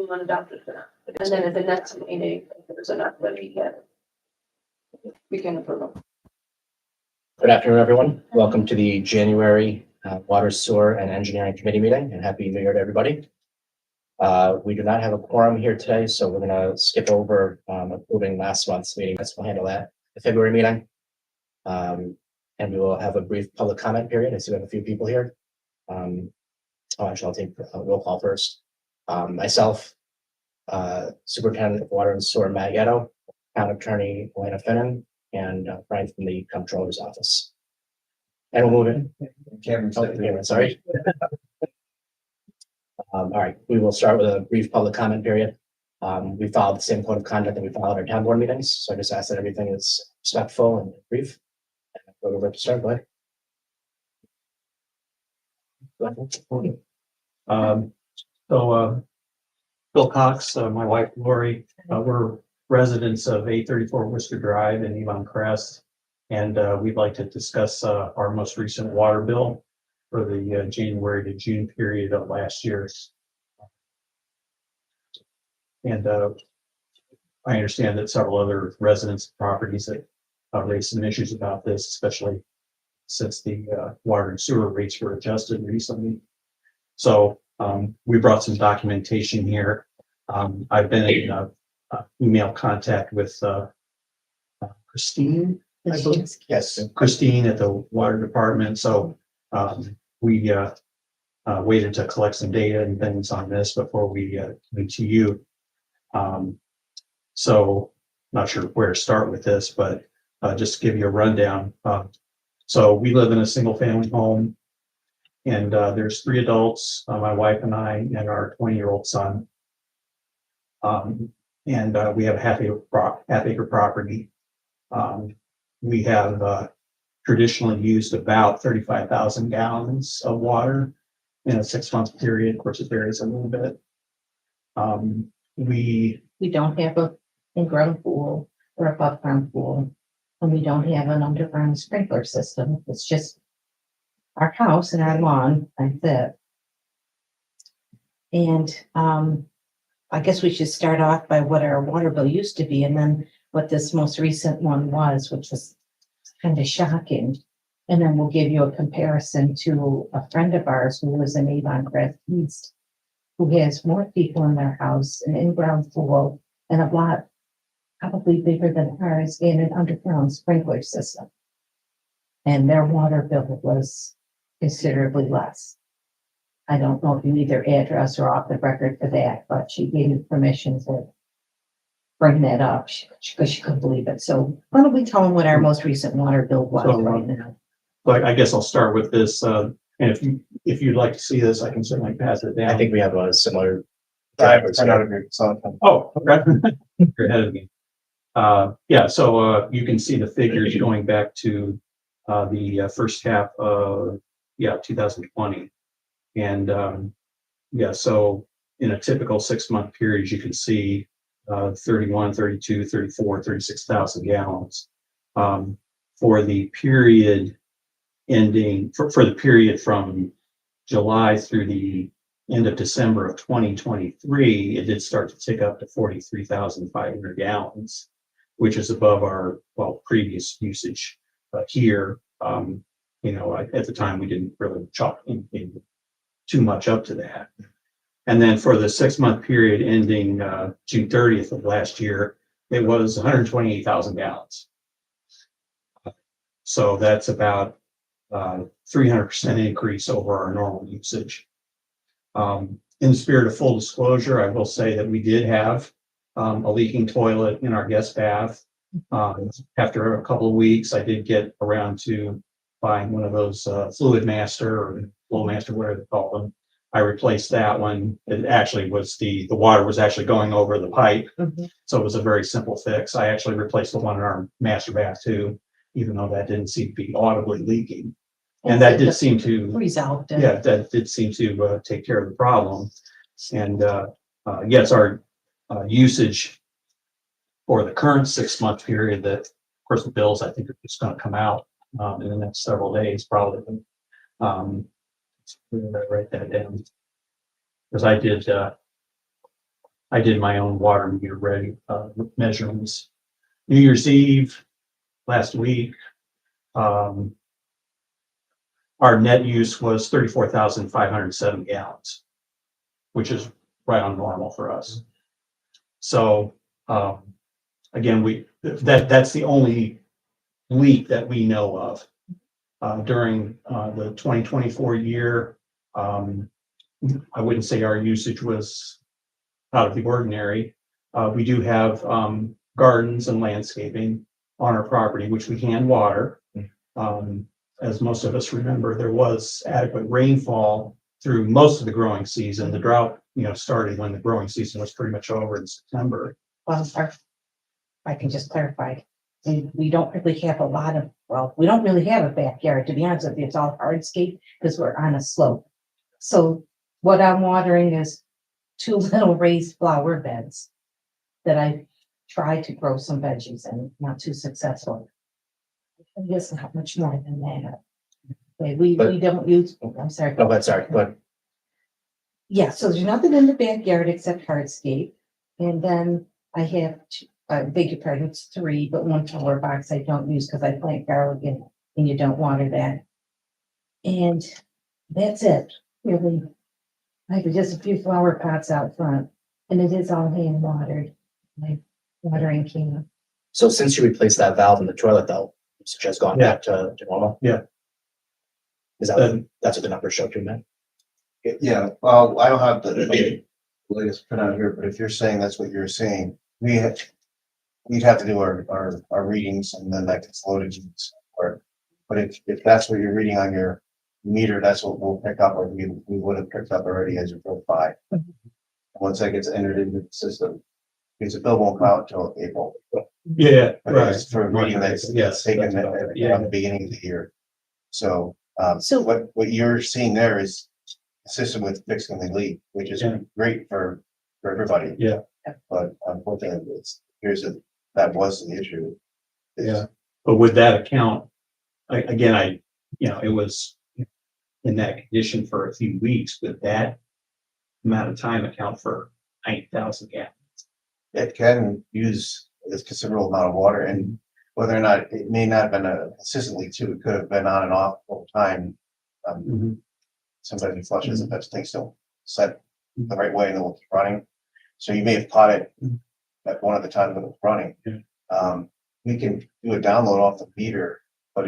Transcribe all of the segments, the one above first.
want to adopt it for now. And then at the next meeting, if there's enough that we can approve them. Good afternoon, everyone. Welcome to the January Water, Sewer, and Engineering Committee meeting, and Happy New Year to everybody. We do not have a quorum here today, so we're going to skip over approving last month's meeting. We'll handle that, the February meeting. And we will have a brief public comment period. I see we have a few people here. Actually, I'll take a roll call first. Myself, Superintendent of Water and Sewer Matt Yetto, Town Attorney Elena Finnan, and Brian from the Comptroller's Office. And we'll move in. Cameron, sorry. All right, we will start with a brief public comment period. We followed the same code of conduct that we followed our town board meetings, so I just ask that everything is respectful and brief. Go over to start, go ahead. Bill Cox, my wife Lori, we're residents of 834 Worcester Drive in Yvonne Crest. And we'd like to discuss our most recent water bill for the January to June period of last year. And I understand that several other residents' properties that raised some issues about this, especially since the water and sewer rates were adjusted recently. So we brought some documentation here. I've been in email contact with Christine, I believe. Yes. Christine at the water department. So we waited to collect some data and things on this before we came to you. So not sure where to start with this, but just to give you a rundown. So we live in a single family home, and there's 3 adults, my wife and I, and our 20-year-old son. And we have a half-acre property. We have traditionally used about 35,000 gallons of water in a 6-month period. Of course, it varies a little bit. We don't have a in-ground pool or above-ground pool, and we don't have an underground sprinkler system. It's just our house and our lawn, that's it. And I guess we should start off by what our water bill used to be and then what this most recent one was, which was kind of shocking. And then we'll give you a comparison to a friend of ours who lives in Avon Crest East, who has more people in their house, an in-ground pool, and a lot probably bigger than ours, and an underground sprinkler system. And their water bill was considerably less. I don't know if you need their address or off the record for that, but she gave me permission to bring that up because she couldn't believe it. So why don't we tell them what our most recent water bill was right now? But I guess I'll start with this. And if you'd like to see this, I can certainly pass it down. I think we have a similar. out of your son. Oh, okay. You're ahead of me. Yeah, so you can see the figures going back to the first half of 2020. And yeah, so in a typical 6-month period, you can see 31, 32, 34, 36,000 gallons. For the period ending, for the period from July through the end of December of 2023, it did start to tick up to 43,500 gallons, which is above our previous usage here. You know, at the time we didn't really chalk in too much up to that. And then for the 6-month period ending June 30th of last year, it was 128,000 gallons. So that's about 300% increase over our normal usage. In the spirit of full disclosure, I will say that we did have a leaking toilet in our guest bath. After a couple of weeks, I did get around to buying one of those Fluid Master or Flow Master, whatever they call them. I replaced that one. It actually was the water was actually going over the pipe. Mm-hmm. So it was a very simple fix. I actually replaced the one in our master bath too, even though that didn't seem to be audibly leaking. And that did seem to resolve it. Yeah, that did seem to take care of the problem. And yes, our usage for the current 6-month period, that of course the bills I think are just going to come out in the next several days probably. Write that down because I did I did my own water meter ready, measurements. New Year's Eve, last week, our net use was 34,507 gallons, which is right on normal for us. So, again, that's the only leak that we know of. During the 2024 year, I wouldn't say our usage was out of the ordinary. We do have gardens and landscaping on our property, which we hand water. As most of us remember, there was adequate rainfall through most of the growing season. The drought, started when the growing season was pretty much over in September. Well, if I can just clarify, we don't really have a lot of, well, we don't really have a backyard, to be honest with you. It's all hardscape because we're on a slope. So what I'm watering is 2 little raised flower beds that I tried to grow some veggies and not too successful. It's not much more than that. Okay, we don't use, I'm sorry. No, but sorry, but Yeah, so there's nothing in the backyard except hardscape. And then I have, beg your pardon, it's 3, but 1 taller box I don't use because I plant garlic and you don't water that. And that's it, really. I have just a few flower pots out front and it is all hand watered. My watering can. so since you replaced that valve in the toilet though, it's just gone back to normal? Yeah. Is that, that's what the numbers show too, man? Yeah, well, I don't have the latest printout here, but if you're saying that's what you're saying, we'd have to do our readings and then that gets loaded. But if that's what you're reading on your meter, that's what we'll pick up, or we would have picked up already as you go by. Once that gets entered into the system, because the bill won't come out until April. Yeah, But right. it's for a reading that's taken at the beginning of the year. So, So- what you're seeing there is a system with fixing the leak, which is Yeah. great for everybody. Yeah. But unfortunately, that was the issue. Yeah. But with that account, again, it was in that condition for a few weeks, with that amount of time account for 9,000 gallons. It can use this considerable amount of water, and whether or not it may not have been a consistently too, it could have been on and off all the time. Sometimes it flushes if things don't set the right way and then it's running. So you may have caught it at one of the times when it's running. We can do a download off the meter, but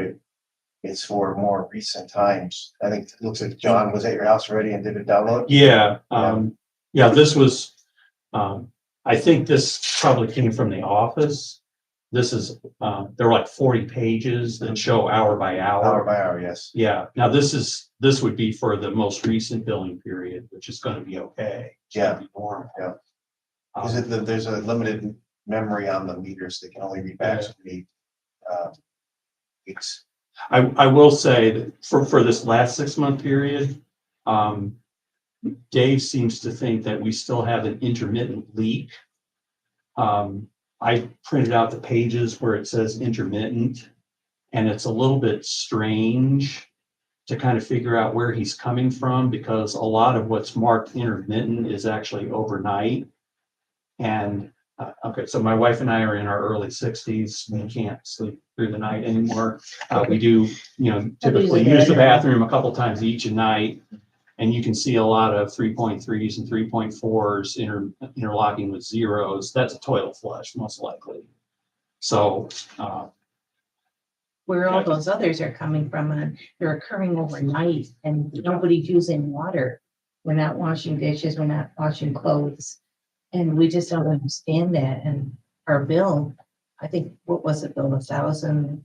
it's for more recent times. I think it looks like John was at your house already and did a download. Yeah, this was, I think this probably came from the office. This is, there are like 40 pages that show hour by Hour hour. by hour, yes. Yeah, now this would be for the most recent billing period, which is gonna be okay. It's gonna be normal. Yeah. Is it that there's a limited memory on the meters that can only read back so many weeks? I will say that for this last 6-month period, Dave seems to think that we still have an intermittent leak. I printed out the pages where it says intermittent, and it's a little bit strange to kind of figure out where he's coming from, because a lot of what's marked intermittent is actually overnight. And okay, so my wife and I are in our early 60s. We can't sleep through the night anymore. We do, typically use the bathroom a couple times each a night. And you can see a lot of 3.3s and 3.4s interlocking with zeros. That's a toilet flush, most likely. So, Where all those others are coming from, and they're occurring overnight and nobody's using water. We're not washing dishes, we're not washing clothes. And we just don't understand that. And our bill, I think, what was it, Bill, 1,000?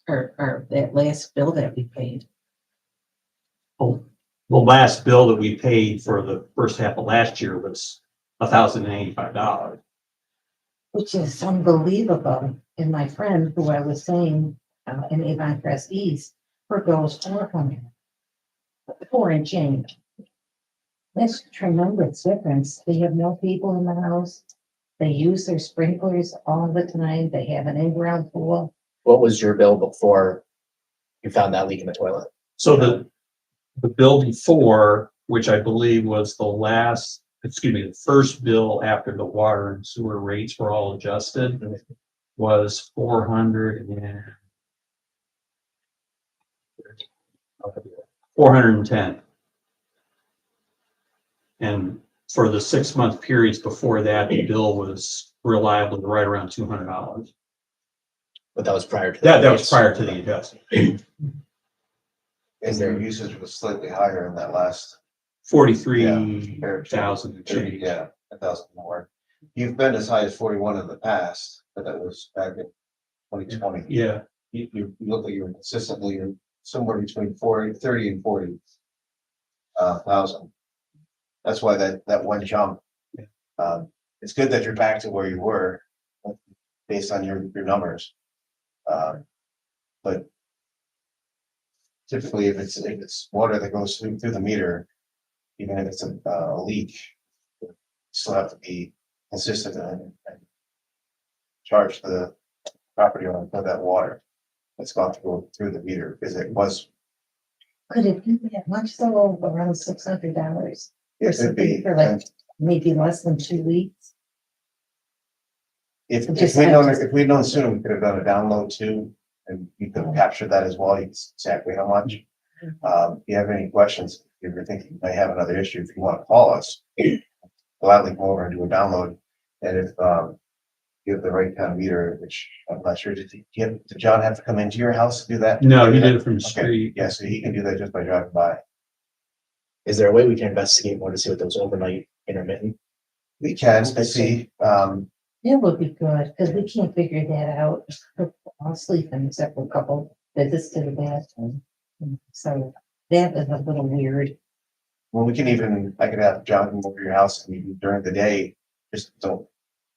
Or that last bill that we paid. the last bill that we paid for the first half of last year was $1,085. Which is unbelievable. And my friend, who I was saying, in Avon Crest East, her bill was 400. 4 and change. That's a tremendous difference. They have no people in the house. They use their sprinklers all the time. They have an in-ground pool. What was your bill before you found that leak in the toilet? So the bill before, which I believe was the last excuse me, the first bill after the water and sewer rates were all adjusted was 410. And for the 6 month periods before that, the bill was reliably right around $200. But that was prior to. That was prior to the adjustment. And their usage was slightly higher in that last. 43,000 change. Yeah, 1,000 more. You've been as high as 41 in the past, but that was back in 2020. Yeah, You look like you're consistently somewhere between 30 and 40 thousand. That's why that one jump. It's good that you're back to where you were based on your numbers. But typically, if it's water that goes through the meter, even if it's a leak, you still have to be consistent and charge the property owner for that water that's about to go through the meter, because it was. Could it be that much though, around $600? It could be. For like maybe less than 2 weeks? If Just we'd known sooner, we could have done a download too, and you could have captured that as well, exactly how much. If you have any questions, if you're thinking you may have another issue, if you want to call us, gladly come over and do a download. And if you have the right kind of meter, which I'm not sure, did John have to come into your house to do that? no, he did it from the Okay, street. yeah, so he can do that just by driving by. Is there a way we can investigate more to see what those overnight intermittent? We can, I see, That would be good, because we can't figure that out. I'll sleep in except for a couple visits to the bathroom. So that is a little weird. well, I could have John come over to your house and during the day, just don't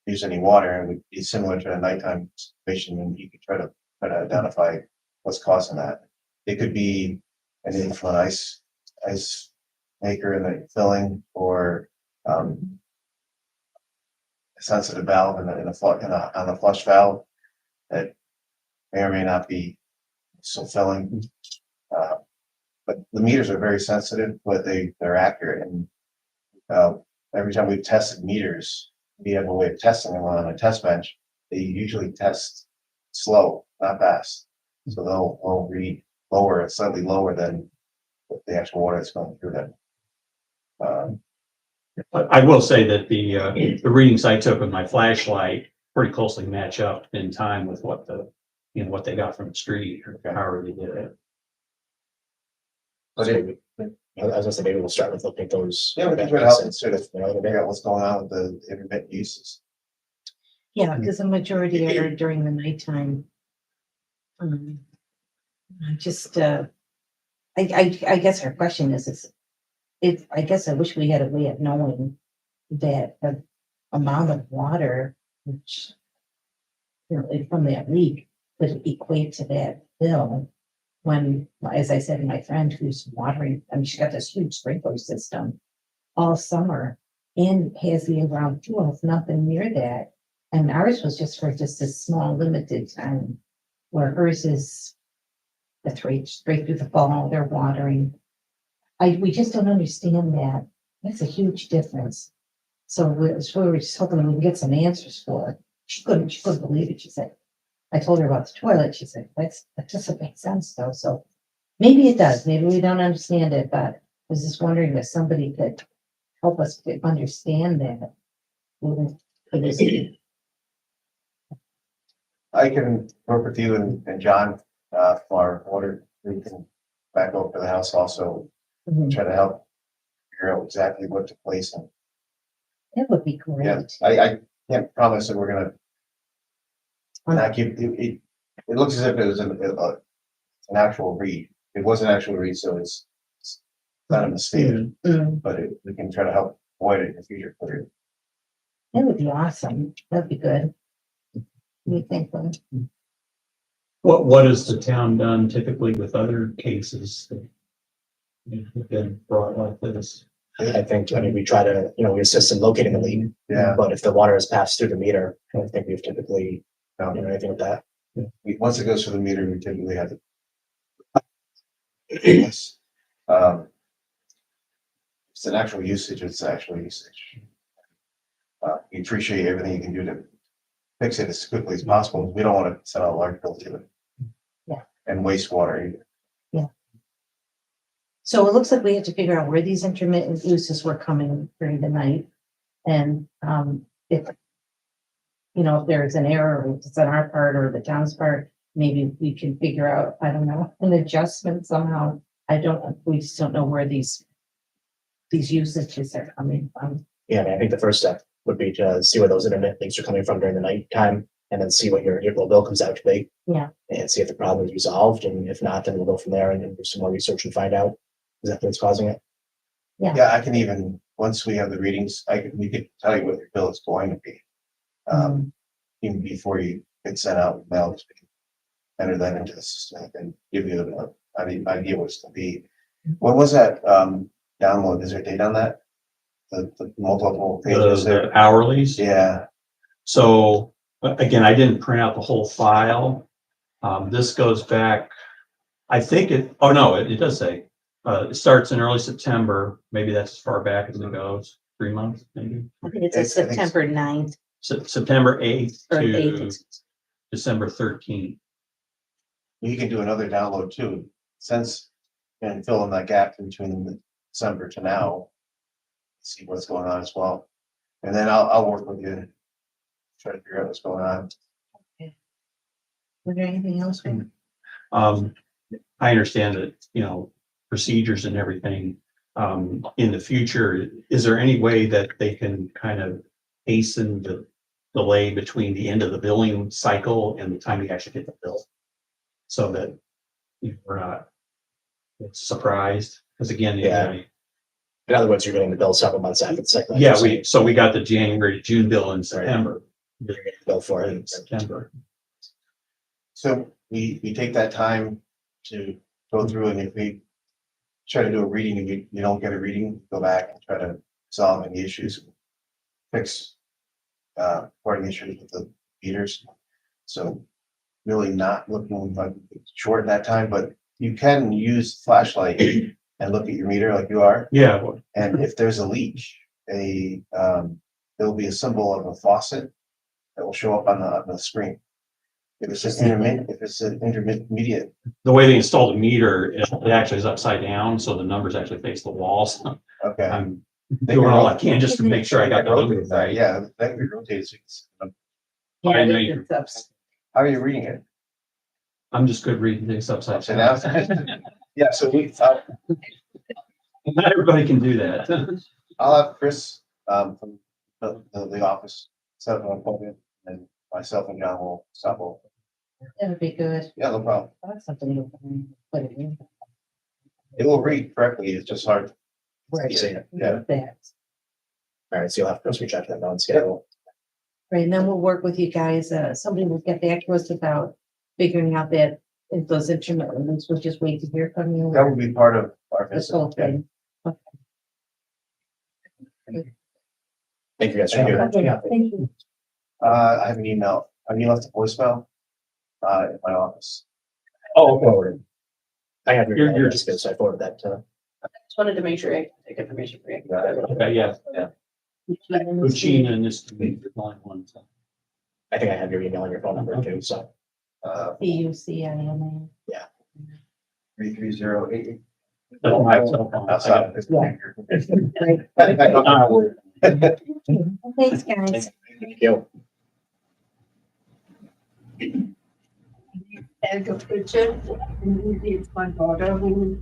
use any water, and it would be similar to a nighttime situation, and you could try to identify what's causing that. It could be anything from an ice maker in the filling, or a sensitive valve on the flush valve that may or may not be so filling. But the meters are very sensitive, but they're accurate, and every time we've tested meters, we have a way of testing them on a test bench. They usually test slow, not fast, so they'll read lower, slightly lower than the actual water that's going through them. I will say that the readings I took with my flashlight pretty closely match up in time with what what they got from the street, or however they did it. But So I was gonna say, maybe we'll start with looking at those. yeah, we can try to help Instead of, figure out what's going on with the intermittent uses. Yeah, because the majority are during the nighttime. I just, I guess our question is I guess I wish we had a way of knowing that the amount of water, which, from that leak, would equate to that bill. When, as I said, my friend who's watering, I mean, she got this huge sprinkler system all summer and has the in-ground pool, nothing near that. And ours was just for just a small limited time, where hers is straight through the fall, they're watering. We just don't understand that. That's a huge difference. So we're just hoping we can get some answers for it. She couldn't believe it. She said, I told her about the toilet. She said, that doesn't make sense though. So maybe it does. Maybe we don't understand it, but I was just wondering if somebody could help us understand that. I can work with you and John for our water. We can back over to the house also, Mhm. try to help figure out exactly what to place in. That would be great. Yeah, I can't promise that we're gonna not give it. It looks as if it was an actual read. It was an actual read, so it's not a mistake, Mm, but we can try to help avoid it in the future for you. that would be awesome. That'd be good. We think, What has the town done typically with other cases that have been brought like this? I think, we try to, we assist in locating the leak, Yeah, but if the water is passed through the meter, I don't think we've typically done anything with that. once it goes through the meter, we typically have to. Yes. it's an actual usage, it's actual usage. We appreciate everything you can do to fix it as quickly as possible. We don't want to send out a large bill to it. Yeah. And wastewater either. So it looks like we have to figure out where these intermittent uses were coming during the night. And if, you know, if there's an error, or if it's on our part or the town's part, maybe we can figure out, I don't know, an adjustment somehow. We just don't know where these usages are coming from. Yeah, I mean, I think the first step would be to see where those internet leaks are coming from during the night time, and then see what your April bill comes out to be. Yeah. And see if the problem is resolved, and if not, then we'll go from there and do some more research and find out exactly what's causing it. Yeah, I can even, once we have the readings, we could tell you what your bill is going to be. Even before you get sent out with mail, enter that into the system and give you an idea what it's to be. What was that download? Is there a date on that? The multiple pages The there? hourlies. Yeah, So again, I didn't print out the whole file. This goes back, I think oh no, it does say, it starts in early September. Maybe that's as far back as it goes, 3 months, maybe. I think it's a I think so. September 9th September 8th or to 8th. December 13th. you can do another download too, since, and fill in that gap between December to now. See what's going on as well. And then I'll work with you. Try to figure out what's going on. Was there anything else? I understand that, you know, procedures and everything, in the future, is there any way that they can kind of hasten the delay between the end of the billing cycle and the time you actually get the bill? So that we're not surprised, because again, Yeah. In other words, you're getting the bill several months after the cycle. yeah, we got the January to June bill in September, You're getting the bill for it. in September. So we take that time to go through, and if we try to do a reading and you don't get a reading, go back and try to solve any issues. Fix recording issues with the meters. So really not looking like short in that time, but you can use flashlight and look at your meter like you are. Yeah, And if there's a leak, there'll be a symbol of a faucet that will show up on the screen. If it's an intermediate, the way they installed the meter, it actually is upside down, so the numbers actually face the walls. okay. I'm doing all I can just to make sure I got the numbers right. Yeah, that can be rotated. So I know you- how are you reading it? I'm just good reading things upside Upside down. down? Yeah, so Not everybody can do that. I'll have Chris from the office set up an appointment, and myself and John will stop over. That would be good. Yeah, no problem. That's something you can put it in. It will read correctly. It's just hard. Right. Yeah. Yeah. That. All right, so you'll have to reach out to them on schedule. Right, and then we'll work with you guys. Somebody will get back to us about figuring out that if those intermittent ones, we'll just wait to hear from you. That will be part of our This visit. whole thing. Thank you guys for Thank you. coming. Thank you. I have an email. Have you left a voicemail? In my office. Oh, forwarded. I have your, You're- email, just so I forwarded that to. Just wanted to make sure I take information for you. Okay, yeah, Uchina and this, the only one. so. I think I have your email and your phone number too, so. PUCIMA. 33088. That's my cell phone. Outside. Thanks, guys. Thank you. Elder Pritchard, and it's my daughter who,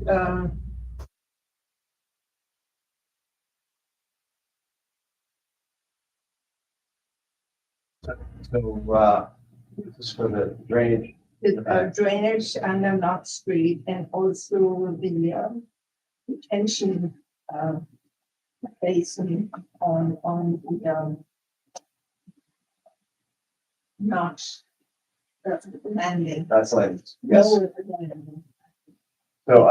So, this is for the drainage. with drainage under Knott Street and also the, retention, basin on the, Knott. Landing. That's like, yes. Lower the landing. So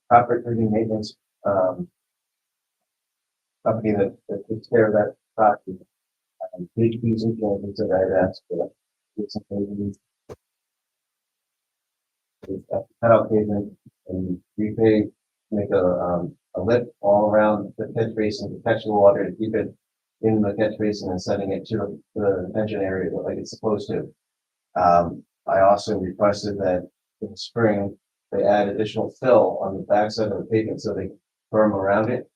property maintenance, company that takes care of that property. Big fees and changes that I'd asked for. Get some payments. Cut out payment and repay make a lip all around the catch basin to catch the water, to keep it in the catch basin and sending it to the detention area like it's supposed to. I also requested that in the spring, they add additional fill on the backside of the pavement so they berm around it.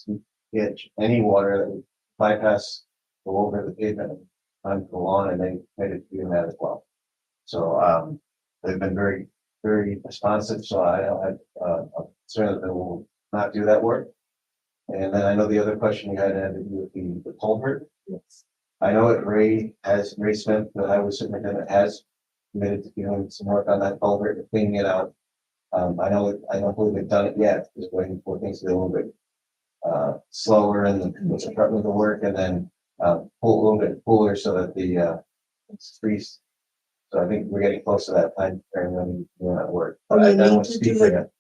To get any water that would bypass, go over the pavement onto the lawn, and they made it do that as well. So, they've been very, very responsive, so I don't have, I'm concerned that they will not do that work. And then I know the other question you had to do with the culvert. I know that Ray Smith, the highway superintendent, has committed to doing some work on that culvert and cleaning it out. I don't believe they've done it yet, just waiting for things to be a little bit slower and with the work, and then pull a little bit cooler so that the it's freeze. So I think we're getting close to that time frame when we do that work. Oh, But I you don't need want to speak do for it. you.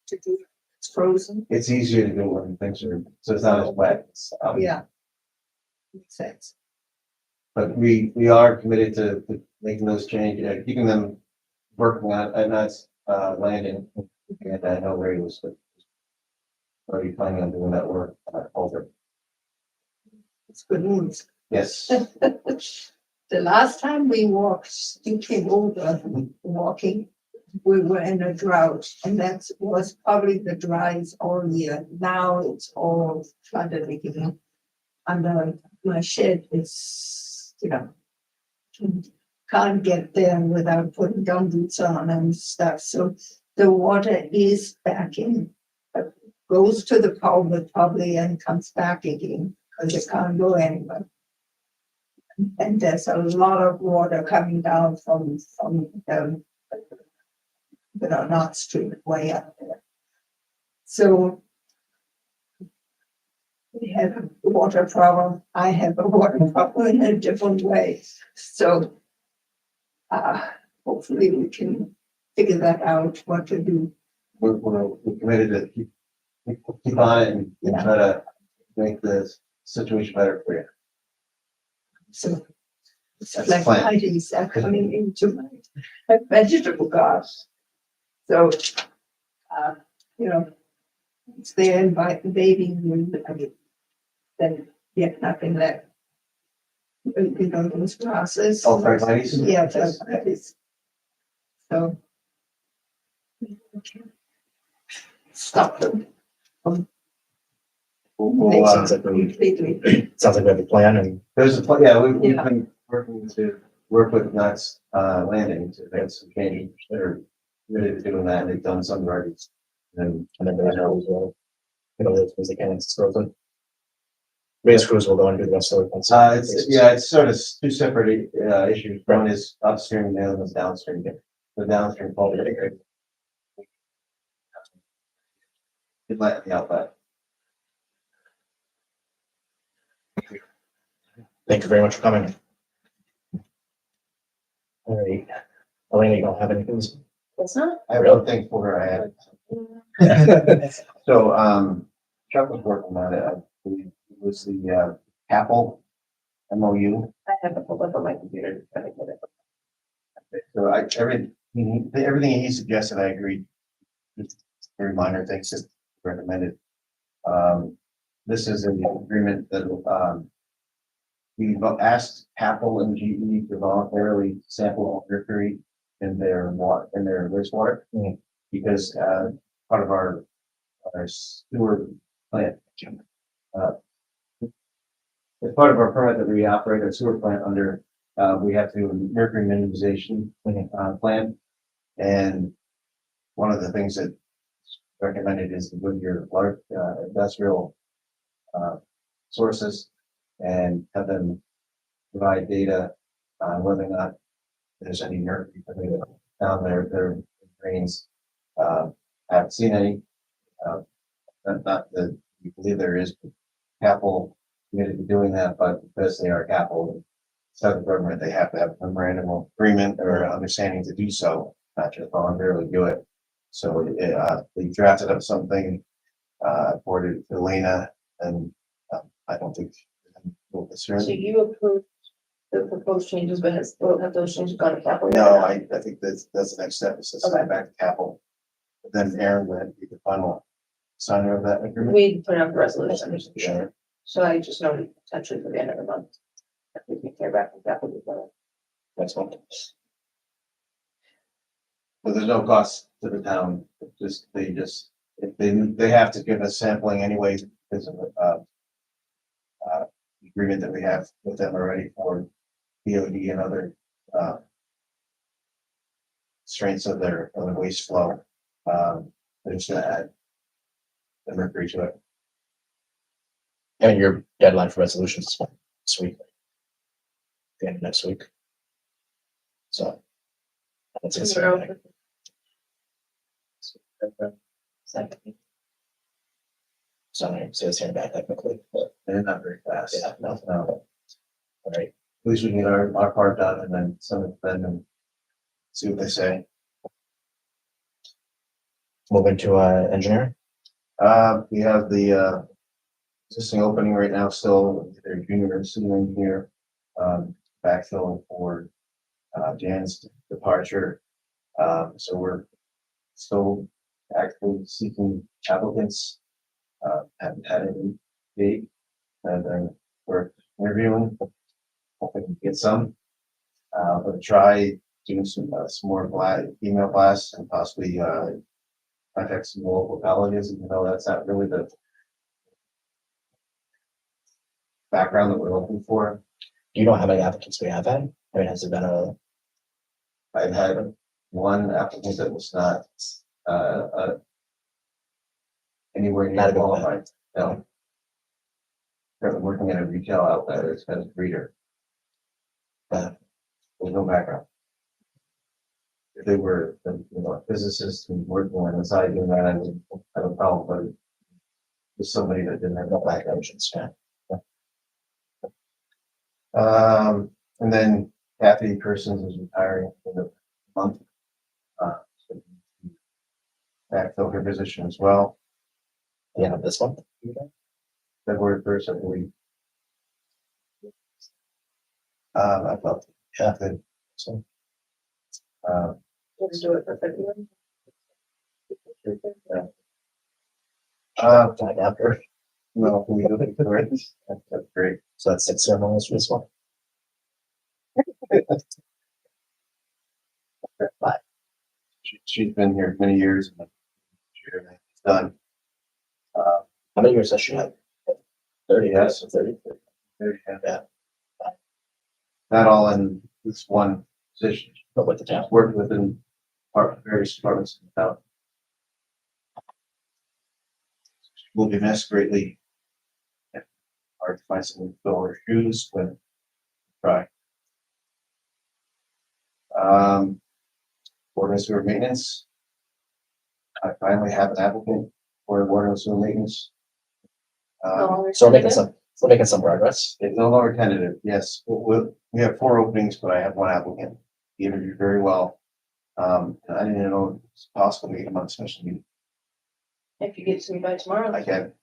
To do, it's frozen, It's easier to do when things are, so it's not as wet. It's, yeah. Makes sense. But we are committed to making those changes, keeping them working on, and that's, landing. And I know Ray was already planning on doing that work, over. It's good news. Yes, The last time we walked, you came over walking, we were in a drought, and that was probably the driest all year. Now it's all flooded again. And my shed is, can't get there without putting gumboots on and stuff. So the water is back in, goes to the culvert probably and comes back again because it can't go anywhere. And there's a lot of water coming down from North Street way up there. So we have a water problem. I have a water problem in a different way. So hopefully we can figure that out, what to do. we're committed to keep on it and try to make the situation better for you. So it's That's like the plan. Heidi's are coming into my vegetable garden. So, it's there and by the baby, then yet nothing left. Those grasses. Oh, for Heidi's? Yeah, for Heidi's. So. Stop them. We'll, Sounds like we, Completely. sounds like we have a plan and there's a, yeah, we've Yeah. been working to work with Knott's, Landing to make some changes. They're committed to doing that, and they've done some already. And then raise crews will, as soon as they can, it's frozen. Raise crews will go and do the rest of the. it's sort of two separate, issues. One is upstream, and the other one's downstream. The downstream fault. It let the outlet. Thank you very much for coming. All right, Elena, you don't have anything? It's not. I don't think for her I had. So, Chuck was working on it. I believe it was the, Apple MOU. I have to pull up on my computer. I think it So everything he suggested, I agreed. Just very minor things that recommended. This is an agreement that, we asked Apple and GE to voluntarily sample mercury in their wastewater. Mhm. Because, part of our sewer plant. As part of our permit that we operate our sewer plant under, we have to do a mercury minimization, plan. And one of the things that recommended is with your large, industrial, sources and have them provide data on whether or not there's any mercury coming down their drains. I haven't seen any, not that we believe there is. Apple committed to doing that, but because they are Apple, federal government, they have to have a memorandum of agreement or understanding to do so, not just voluntarily do it. So, they drafted up something, forwarded to Elena, and, I don't think. we'll concern. So you approved the proposed changes, but have those changes gone to capital? No, I think that's the next step, is to send Okay. it back to Apple. Then Aaron would have to be the final signer of that agreement? We put up a resolution, Sure. so I just noted potentially for the end of the month. If we can hear back from Capital. Next one. But there's no cost to the town, if they have to give us sampling anyway, because of, agreement that we have with them already for DOD and other, strengths of their waste flow. They're just gonna add the mercury to it. And your deadline for resolutions is this week. The end of next week. So. That's it. Sorry, so it's here back technically, but They're not very fast. yeah, no, No, all right. at least we can get our part done and then send it to them and see what they say. Moving to engineering. We have the existing opening right now, still their junior and senior engineer, backfill for Jan's departure. So we're still actively seeking applicants. Haven't had any date, and then we're interviewing. Hoping to get some. But try doing some more email blasts and possibly contact some local colleges, even though that's not really the background that we're looking for. Do you know how many applicants we have had? I mean, has it been a, I've had one applicant that was not anywhere Not near a good qualified. No. Currently working at a retail outlet as a breeder. With no background. If they were, physicists and working on the side doing that, I would have a problem, but just somebody that didn't have no background. yeah. And then Kathy Persons is retiring in the month. So backfill her position as well. The end of this month? February 1st, I believe. I felt, Yeah. good. So, Let's do it for February. back after, No, we do it for it. That's great. so that's 6 ceremonies for this one. She's been here many years. And it's done. How many years has she had? 30, Yes. 30. Yeah. Not all in this one position. But with the town. Worked within various departments in the town. Will be missed greatly. Hard to find someone to fill her shoes, but try. Water and sewer maintenance. I finally have an applicant for water and sewer maintenance. So we're making some progress. It's no longer tentative, yes. We have 4 openings, but I have 1 applicant. He interviewed very well. And I didn't know it's possible to get him on a special meeting. If you get to me by tomorrow. I can.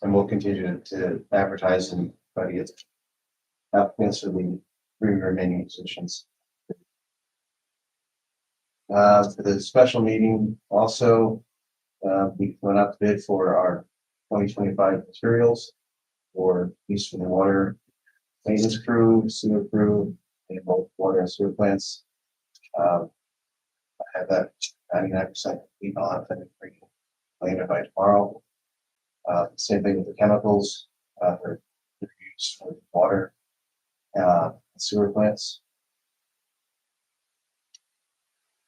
And we'll continue to advertise and try to get applicants for the 3 remaining positions. For the special meeting, also, we went out to bid for our 2025 materials for use for the water maintenance crew, sewer crew, and both water and sewer plants. I have that 99% complete. I'll have that later by tomorrow. Same thing with the chemicals, for use for water, sewer plants.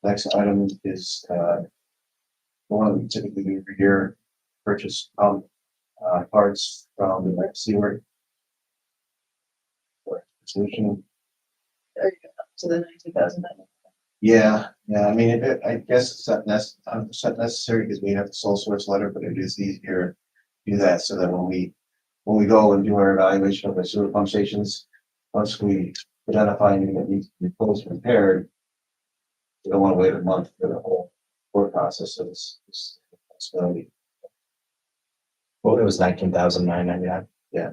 Next item is, the one that we typically do every year, purchase parts from the sewer. For solution. There you go, to the 90,000. Yeah, I mean, I guess it's not 100% necessary because we have the sole source letter, but it is easier to do that so that when we go and do our evaluation of the sewer pump stations, once we identify anything that needs to be closed and repaired, we don't want to wait a month for the whole work process. So it's possibility. Well, it was 19,999. Yeah.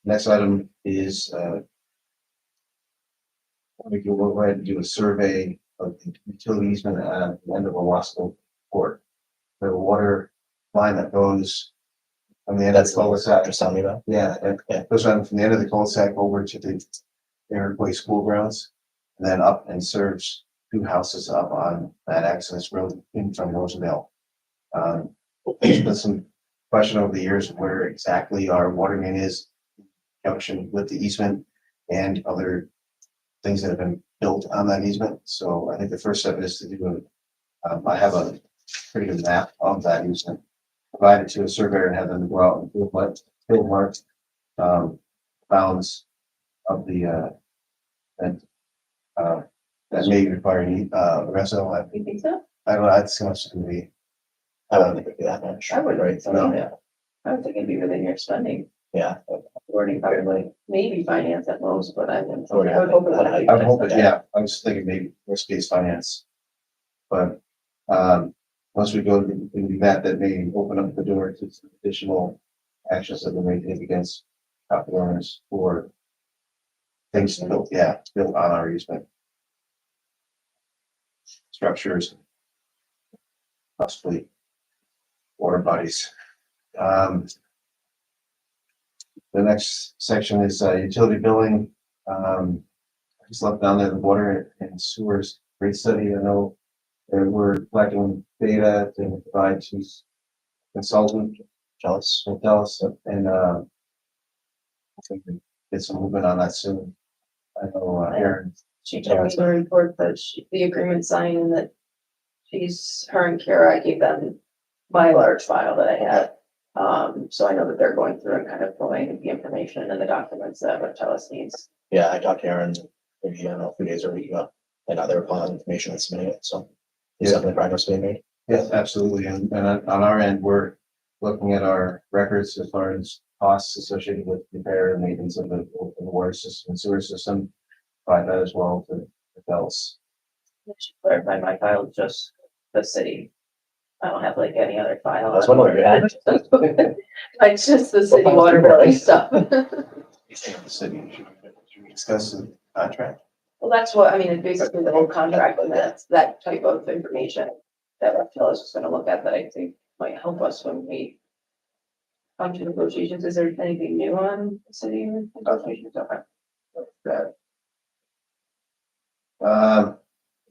Next item is, we can go ahead and do a survey of the utility easement at the end of Owasco Court. The water line that goes from the end of That's the the cul-de-sac. just telling me about. Yeah, it goes on from the end of the cul-de-sac over to the Iroquois School grounds, and then up and serves two houses up on that access road in from Roosevelt. There's been some question over the years where exactly our water main is in junction with the easement and other things that have been built on that easement. So I think the first step is to do I have a pretty good map of that easement, provide it to a surveyor and have them go out and field mark bounds of the that may require reso. You think so? I don't know, that's how much it's gonna be. I don't think it'd be that much. I would Right, so, no, yeah. I would think it'd be within your spending. yeah. Wording probably, maybe finance at most, but I would. Or I would hope that. I would hope that, yeah, I was thinking maybe worst case finance. But, once we go to that may open up the door to some additional actions that we may take against property owners for things built on our easement. Structures. Possibly water bodies. The next section is utility billing. I just left down there the water and sewers rate study. I know we're collecting data to provide to consultant, Jealous, and I think we get some movement on that soon. I know Aaron. She told me to report that the agreement signed and that her and Kara, I gave them my large file that I had. So I know that they're going through and kind of pulling the information and the documents that Virtulis needs. Yeah, I talked to Aaron maybe, I don't know, a few days or a week ago, and now they're pulling information and submitting it, so. There's definitely progress being made. Yes, absolutely. And on our end, we're looking at our records as far as costs associated with repair and maintenance of the water system and sewer system. Provide that as well to else. I should clarify, my file is just the city. I don't have like any other file. That's one of your ads. It's just the city water billing stuff. The city, should we discuss the contract? Well, that's what, I mean, it's basically the whole contract and that's that type of information that Virtulis is gonna look at that I think might help us when we come to negotiations. Is there anything new on the city negotiations? Okay.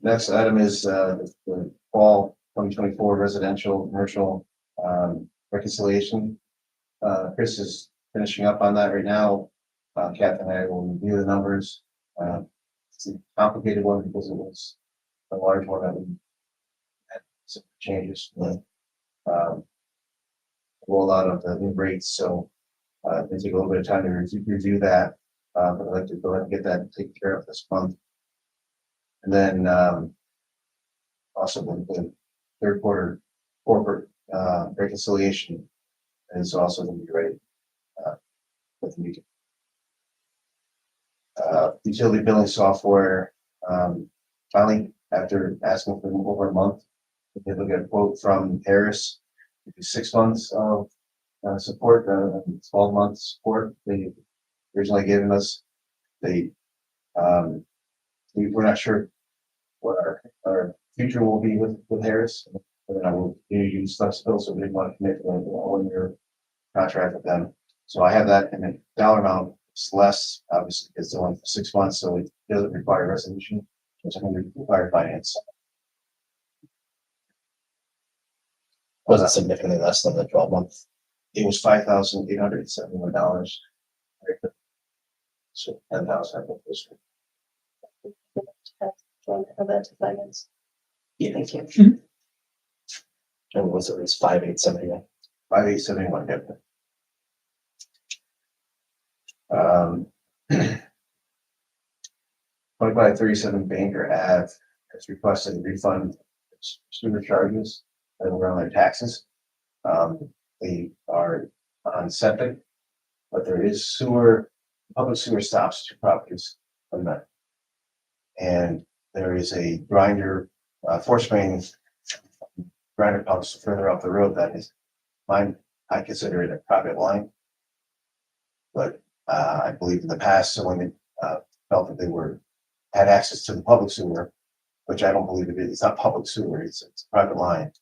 Next item is the fall 2024 residential commercial reconciliation. Chris is finishing up on that right now. Kath and I will review the numbers. It's a complicated one because it was a large one that we had some changes with rollout of the new rates. So it take a little bit of time to review that. But I'd like to go ahead and get that taken care of this month. And then also the third quarter corporate reconciliation is also going to be ready with the meeting. Utility billing software, finally, after asking for over a month, we did look at a quote from Harris, 6 months of support, 12 months support. They originally given us we're not sure what our future will be with Harris. And I will use flexible, so we didn't want to commit to a 1-year contract with them. So I have that in a dollar amount. It's less, obviously, because it's only for 6 months, so it doesn't require resolution. It's going to require finance. Was it significantly less than the 12-month? It was $5,871. So 10,000, I think this Of that to finance. Yeah. Thank you. And was it 5,871? 5,871, yep. 2537 Banker Ave has requested a refund sewer charges that were on their taxes. They are on septic, but there is public sewer stops to properties from that. And there is a grinder, force main grinder pumps further up the road that is mine. I consider it a private line. But I believe in the past, someone felt that had access to the public sewer, which I don't believe it is. It's not public sewer, it's a private line.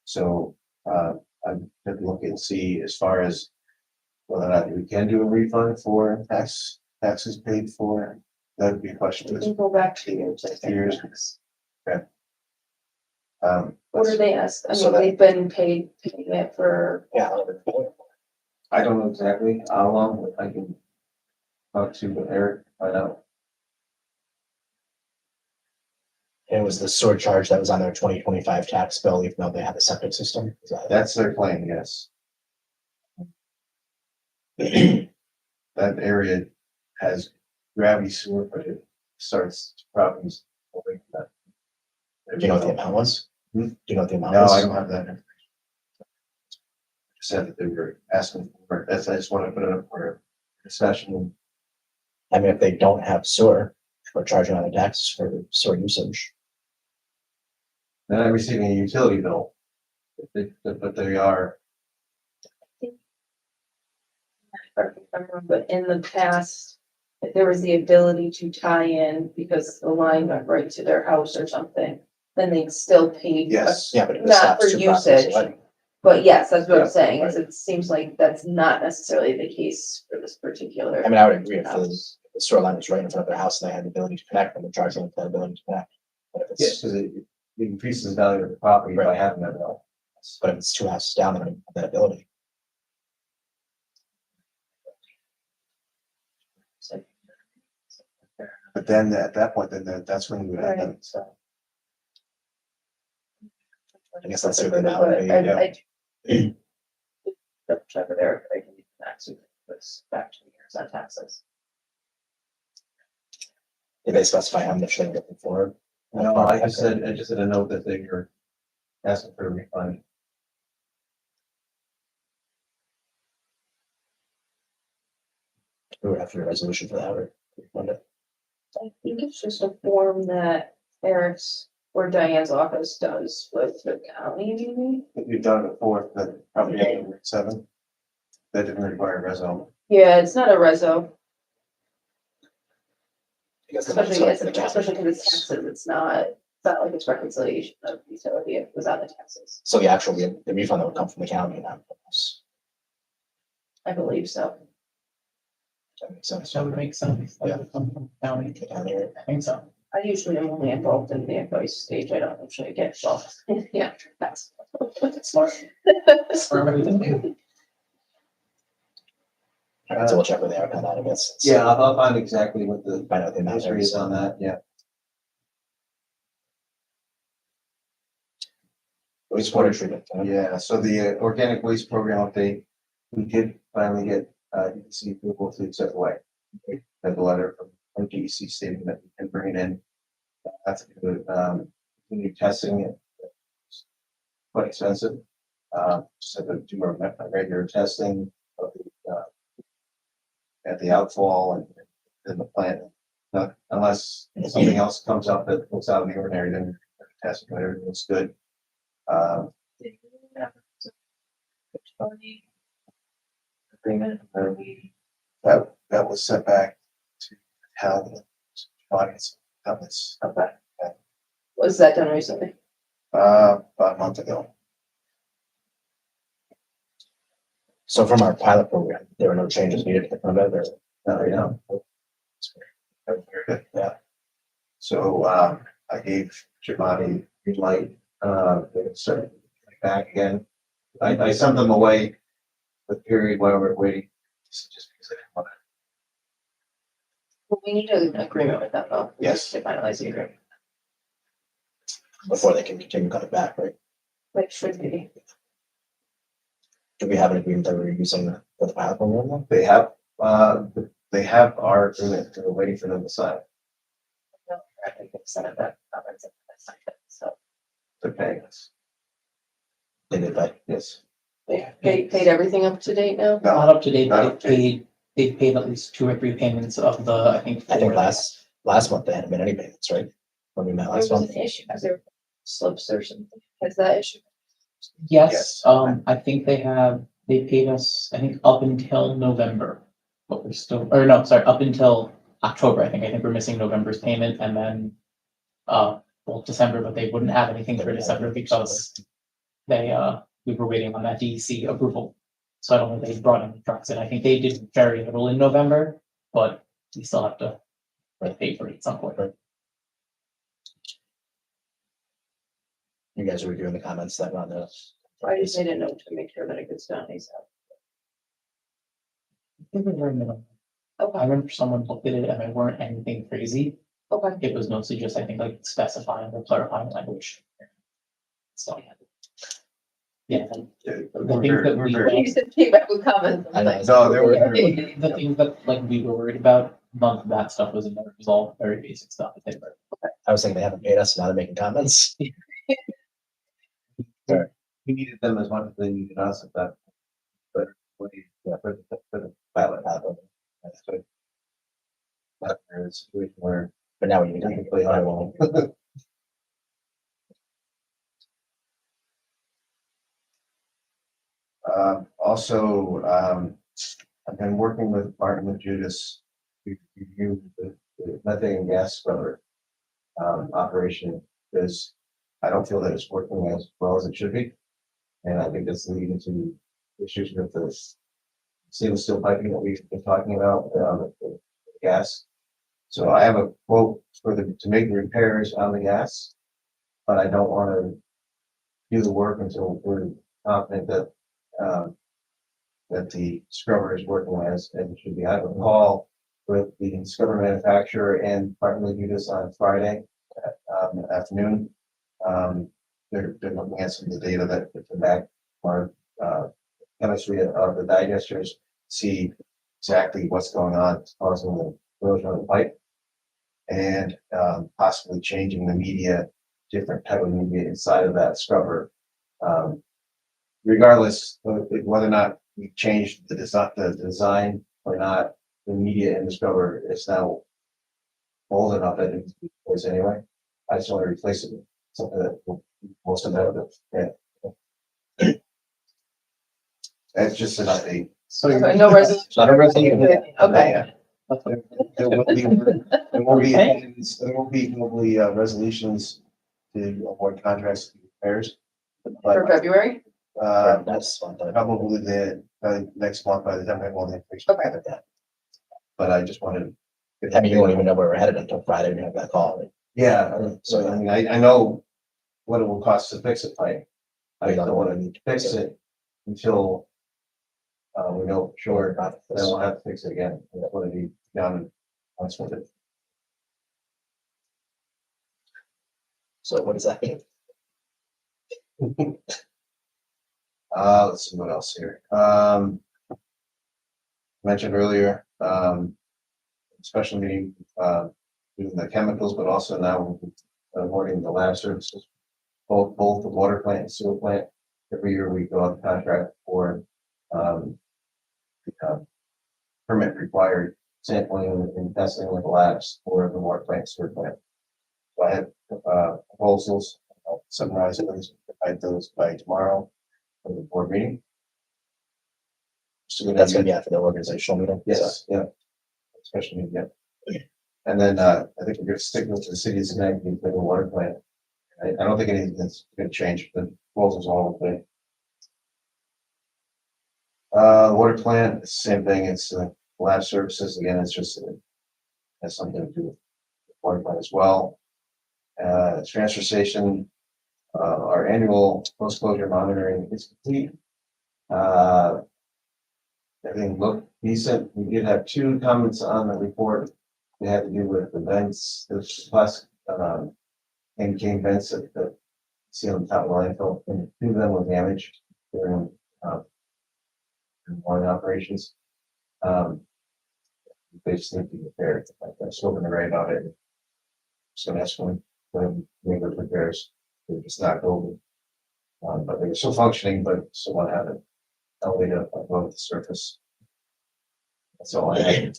So, I'm gonna look and see as far as whether or not we can do a refund for taxes paid for. That would be a question. We can go back to years. I think. Years. What are they asked? I So mean, that- they've been paying it for, Yeah. I don't know exactly how long, but I can talk to Eric, find out. It was the sewer charge that was on their 2025 tax bill, even though they had a septic system. Is that- That's their claim, yes. That area has gravity sewer, but it starts properties. Do you know what the amount was? Hmm? Do you know what the amount No, was? I don't have that information. Said that they were asking for, that's, I just want to put it up for discussion. I mean, if they don't have sewer, we're charging on the taxes for sewer usage. They're not receiving a utility bill. But they are, but in the past, if there was the ability to tie in because the line went right to their house or something, then they'd still pay. yes. Yeah, but it Not stops for two properties usage. away. But yes, that's what Yeah, I'm saying, is it seems like that's not necessarily the case for this particular. I mean, I would agree if house. the sewer line was right in front of their house and they had the ability to connect, then the charge them for the ability to connect. But if Yes, it's, because it increases the value of the property by Right. having that bill. but if it's two houses down, they don't have that ability. But then at that point, that's when you would have them. Right, so. I guess that's the amount, But yeah. I double check with Eric, I can actually put this back to years on taxes. Did they specify how much they're looking for? No, I just said a note that they were asking for a refund. We would have to do a resolution for that or refund it. I think it's just a form that Eric's or Diane's office does with the county, maybe? We've done it before, but probably after Route 7. That didn't require a reso. Yeah, it's not a reso, I guess the money's especially, going for the county. especially because it's taxes, it's not like it's reconciliation of utility, it was on the taxes, So the actual, the refund that would come from the county, not from us. I believe so. That makes sense. That would make sense. That would come from the county. The county or- I think so. I usually am only involved in the advice stage, I don't usually get involved, yeah, that's. Smart. Smart everything. I have to double check with Eric on that, I guess. It's- Yeah, I'll find exactly what the Find out the amount. history is on that, yeah. Wastewater treatment. Yeah, so the organic waste program update, we did finally get DEC approval to accept away. We had the letter from DEC stating that we can bring it in. That's good. Continue testing it. It's quite expensive. So to do a regular testing of the at the outfall and in the plant. Not unless something else comes up that looks out of the ordinary, then we're testing, but everything looks good. Agreement, or we, That was sent back to town audience. That was okay. Was that done recently? about a month ago. So from our pilot program, there were no changes needed to the permit or? Yeah. Very good. Yeah. So I gave Giovanni green light, they can start back again. I sent them away the period while we're waiting, just because I didn't want to. Well, we need an agreement with them though. Yes. To finalize the agreement, Before they can continue coming back, right? which should be, Do we have an agreement that we're using for the pilot program then? They have our agreement, we're waiting for them to sign. I think they sent it back, so. They're paying us. They did, but Yes. They paid everything up to date now? No, Not up to date, Not but up to date. they've paid at least 2 or 3 payments of the, I think. I think 4. last month they hadn't made any payments, right? When we met There last was month. an issue, because there were slips or something, has that issue? Yes, Yes. I think they paid us, I think up until November. but we're still, or no, sorry, up until October, I think we're missing November's payment and then, well, December, but they wouldn't have anything for December because they, we were waiting on that DEC approval. So I don't know if they brought in the trucks and I think they did very little in November, but we still have to pay for it at some point. You guys are reviewing the comments that were on the. I just made a note to make sure that it gets done ASAP. I think we're very minimal. I Okay, remember someone looked at it and it weren't anything crazy. okay. It was mostly just, I think, like specifying or clarifying language. So. Yeah. The things that We're we, very- You said feedback with comments. I know. No, there were, the things that like we were worried about, none of that stuff was in there. It was all very basic stuff. I think, but I was thinking they haven't paid us, now they're making comments. we needed them as much as they needed us at that. But, yeah, for the pilot happened. That's good. But there's a situation where But now we need we can to play play high that wall. Also, I've been working with Martin and Judas to review the methane gas scrubber operation, because I don't feel that it's working as well as it should be. And I think that's leading to issues with the stainless steel piping that we've been talking about, the gas. So I have a quote for to make the repairs on the gas, but I don't want to do the work until we're confident that that the scrubber is working as it should be. I have a call with the scrubber manufacturer and partly do this on Friday afternoon. They're looking at some of the data that come back or chemistry of the digesters, see exactly what's going on causing the erosion of the pipe, and possibly changing the media, different type of media inside of that scrubber. Regardless of whether or not we changed the design or not, the media in the scrubber is now old enough that it needs to be replaced anyway. I just want to replace it with something that will be most competitive. Yeah. That's just an update. so Okay, you're. no resolution. Not a resolution. Okay, There will be, there will be, there will be probably resolutions to award contracts to repairs. for But February? That's one thing. probably next month by the time I will have Okay. that. But I just wanted. I mean, you won't even know where we're headed until Friday, when we have that call. Yeah, so I mean, I know what it will cost to fix it, right? I don't want to fix it until we know for sure, then we'll have to fix it again. That's what I need done once with it. So what does that mean? Let's see what else here. Mentioned earlier, special meeting, doing the chemicals, but also now awarding the lab services. Both the water plant and sewer plant. Every year we go on contract for, permit required sampling and testing with the labs for the water plant, sewer plant. So I have, proposals, I'll summarize those, provide those by tomorrow for the board meeting. So That's gonna be after the organizational meeting. So yes, yeah. Especially, yeah. And then, I think we're gonna stick with the city's name for the water plant. I don't think anything's gonna change, the proposals all the thing. Water plant, same thing, it's, lab services, again, it's just, has something to do with the water plant as well. Transfer station, our annual post-closure monitoring is complete. Everything looked decent. We did have 2 comments on the report. They had to do with the vents, there's plus, and came vents that see on the top of the landfill, and 2 of them were damaged during, morning operations. They just need to be repaired. I'm still gonna write about it. Just gonna ask when make those repairs. They're just not over. But they were still functioning, but still want to have it elevated up above the surface. That's all I had.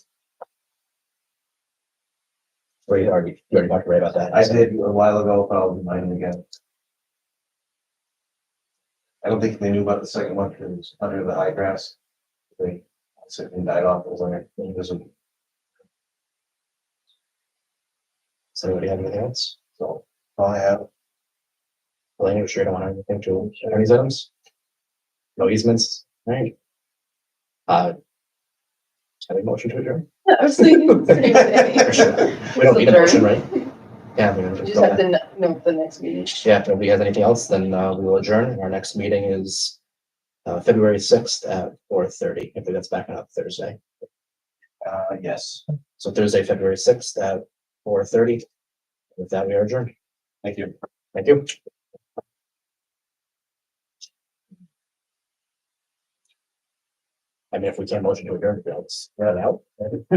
or you already talked to Ray about that. I did a while ago, but I'll remind them again. I don't think they knew about the second one because it was under the high grass. They So it died off, it was like, it was a Does anybody have anything else? So, all I have. Elaine, you sure you don't want anything to share these items? No easements, all right? Have a motion to adjourn? I was thinking the same thing. We don't need a motion, right? Yeah, we We don't. just have to note the next meeting. Yeah, if nobody has anything else, then we will adjourn. Our next meeting is February 6th at 4:30. I think that's back on Thursday. Yes, So Thursday, February 6th at 4:30. With that, we are adjourned. thank you. Thank you. I mean, if we can't motion to adjourn, let's get it out.